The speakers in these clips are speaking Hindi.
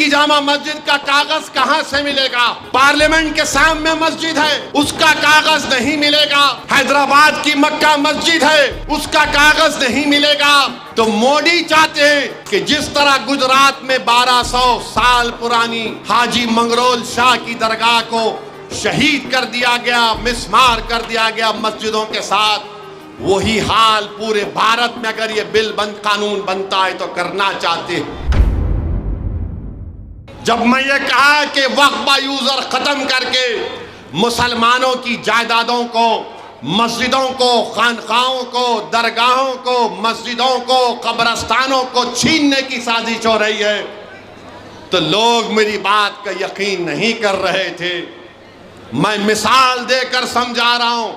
की जामा मस्जिद का कागज कहां से मिलेगा? पार्लियामेंट के सामने मस्जिद है, उसका कागज नहीं मिलेगा। हैदराबाद की मक्का मस्जिद है, उसका कागज नहीं मिलेगा। तो मोदी चाहते हैं कि जिस तरह गुजरात में 1200 साल पुरानी हाजी मंगरोल शाह की दरगाह को शहीद कर दिया गया, मिस्मार कर दिया गया मस्जिदों के साथ, वही हाल पूरे भारत में अगर ये बिल कानून बनता है तो करना चाहते हैं। जब मैं ये कहा कि वक्फ यूजर खत्म करके मुसलमानों की जायदादों को, मस्जिदों को, खानकाहों को, दरगाहों को, मस्जिदों को, कब्रस्तानों को छीनने की साजिश हो रही है, तो लोग मेरी बात का यकीन नहीं कर रहे थे। मैं मिसाल देकर समझा रहा हूं।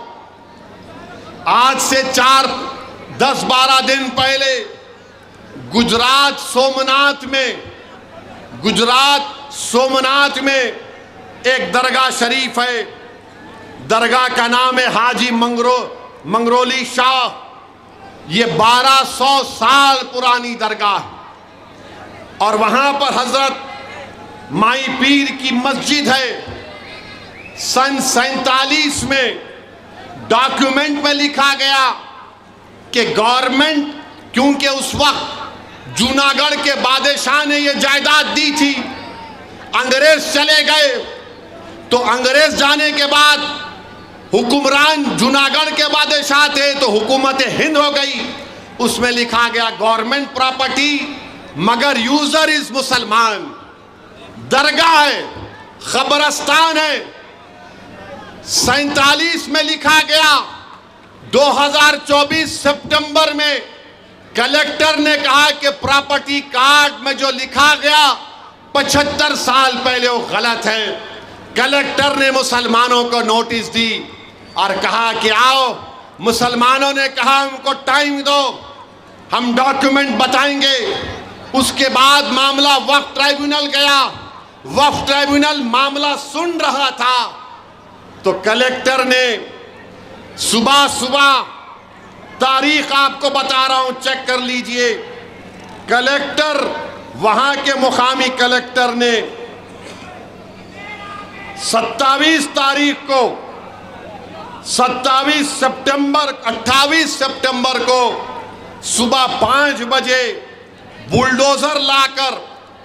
आज से 10-12 दिन पहले गुजरात सोमनाथ में एक दरगाह शरीफ है। दरगाह का नाम है हाजी मंगरोली शाह। ये 1200 साल पुरानी दरगाह है और वहां पर हजरत माई पीर की मस्जिद है। सन 47 में डॉक्यूमेंट में लिखा गया कि गवर्नमेंट, क्योंकि उस वक्त जूनागढ़ के बादशाह ने यह जायदाद दी थी, अंग्रेज चले गए, तो अंग्रेज जाने के बाद हुक्मरान जूनागढ़ के बादशाह थे, तो हुकूमत हिंद हो गई। उसमें लिखा गया गवर्नमेंट प्रॉपर्टी मगर यूजर इज मुसलमान। दरगाह है, खबरस्तान है। 47 में लिखा गया। 2024 सितंबर में कलेक्टर ने कहा कि प्रॉपर्टी कार्ड में जो लिखा गया 75 साल पहले वो गलत है। कलेक्टर ने मुसलमानों को नोटिस दी और कहा कि आओ। मुसलमानों ने कहा हमको टाइम दो, हम डॉक्यूमेंट बताएंगे। उसके बाद मामला वक्फ ट्राइब्यूनल गया। वक्फ ट्राइब्यूनल मामला सुन रहा था तो कलेक्टर ने सुबह तारीख आपको बता रहा हूं, चेक कर लीजिए। कलेक्टर, वहां के मुकामी कलेक्टर ने 27 तारीख को 28 सितंबर को सुबह 5 बजे बुलडोजर लाकर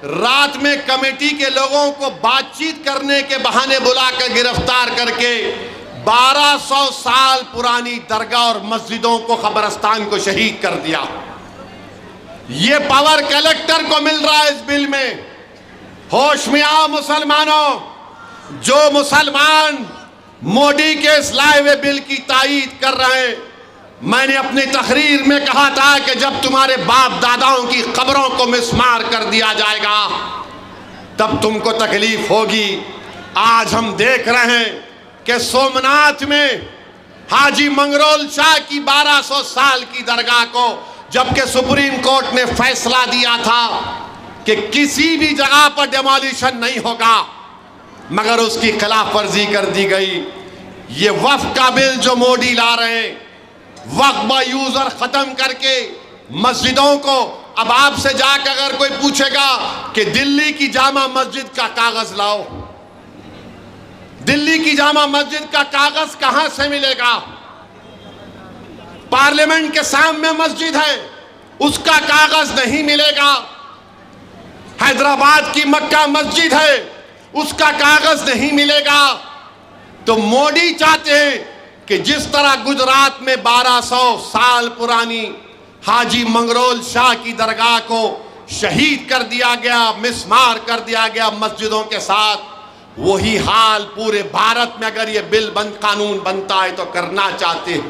रात में कमेटी के लोगों को बातचीत करने के बहाने बुलाकर गिरफ्तार करके 1200 साल पुरानी दरगाह और मस्जिदों को, कब्रस्तान को शहीद कर दिया। ये पावर कलेक्टर को मिल रहा है इस बिल में। होश में आओ मुसलमानों। जो मुसलमान मोदी के इस लाए हुए बिल की तायीद कर रहे हैं, मैंने अपनी तकरीर में कहा था कि जब तुम्हारे बाप दादाओं की कब्रों को मिस्मार कर दिया जाएगा तब तुमको तकलीफ होगी। आज हम देख रहे हैं कि सोमनाथ में हाजी मंगरोल शाह की 1200 साल की दरगाह को, जबकि सुप्रीम कोर्ट ने फैसला दिया था कि किसी भी जगह पर डेमोलिशन नहीं होगा, मगर उसकी खिलाफ वर्जी कर दी गई। ये वक्फ का बिल जो मोदी ला रहे हैं, वक्फ यूजर खत्म करके मस्जिदों को, अब आपसे जाकर अगर कोई पूछेगा कि दिल्ली की जामा मस्जिद का कागज लाओ, दिल्ली की जामा मस्जिद का कागज कहां से मिलेगा? पार्लियामेंट के सामने मस्जिद है, उसका कागज नहीं मिलेगा। हैदराबाद की मक्का मस्जिद है, उसका कागज नहीं मिलेगा। तो मोदी चाहते हैं कि जिस तरह गुजरात में 1200 साल पुरानी हाजी मंगरोल शाह की दरगाह को शहीद कर दिया गया, मिस्मार कर दिया गया मस्जिदों के साथ, वही हाल पूरे भारत में अगर ये बिल कानून बनता है तो करना चाहते हैं।